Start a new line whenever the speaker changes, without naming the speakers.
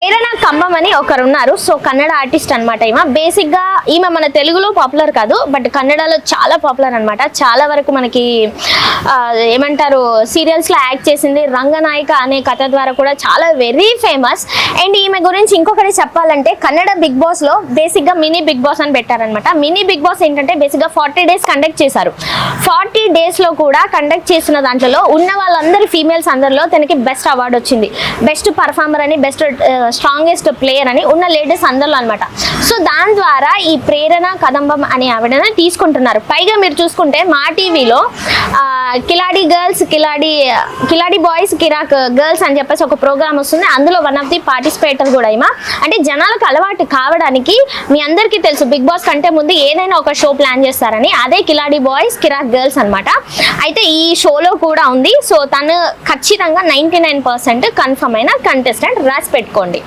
ప్రేరణ కంబం అని ఒకరు ఉన్నారు. సో కన్నడ ఆర్టిస్ట్ అనమాట. ఈమె మన తెలుగులో పాపులర్ కాదు, బట్ కన్నడలో చాలా పాపులర్ అనమాట. చాలా వరకు మనకి ఏమంటారు సీరియల్స్ లో యాక్ట్ చేసింది. రంగనాయక అనే కథ ద్వారా కూడా చాలా వెరీ ఫేమస్. అండ్ ఈమె గురించి ఇంకొకటి చెప్పాలంటే కన్నడ బిగ్ బాస్ లో బేసిక్ గా మినీ బిగ్ బాస్ అని పెట్టారనమాట. మినీ బిగ్ బాస్ ఏంటంటే బేసిక్ గా 40 days కండక్ట్ చేశారు. 40 days లో కూడా కండక్ట్ చేసిన దాంట్లో ఉన్న వాళ్ళందరి ఫీమేల్స్ అందరిలో తనకి బెస్ట్ అవార్డు వచ్చింది. బెస్ట్ పర్ఫార్మర్ అని, బెస్ట్ స్ట్రాంగెస్ట్ ప్లేయర్ అని ఉన్న లేడీస్ అందరిలో అనమాట. సో దాని ద్వారా ఈ ప్రేరణ కదంబం అనే ఆవిడని తీసుకుంటున్నారు. పైగా మీరు చూసుకుంటే మా టీవీలో కిలాడి గర్ల్స్, కిలాడి బాయ్స్, కిరాక్ గర్ల్స్ అని చెప్పేసి ఒక ప్రోగ్రామ్ వస్తుంది. అందులో వన్ ఆఫ్ ది పార్టిసిపేటర్ కూడా ఈమె. అంటే జనాలకు అలవాటు కావడానికి మీ అందరికీ తెలుసు బిగ్ బాస్ కంటే ముందు ఏదైనా ఒక షో ప్లాన్ చేస్తారని. అదే కిలాడి బాయ్స్, కిరాక్ గర్ల్స్ అనమాట. అయితే ఈ షోలో కూడా ఉంది. సో తను ఖచ్చితంగా 99% కన్ఫర్మ్ అయిన కంటెస్టెంట్. రాసి పెట్టుకోండి.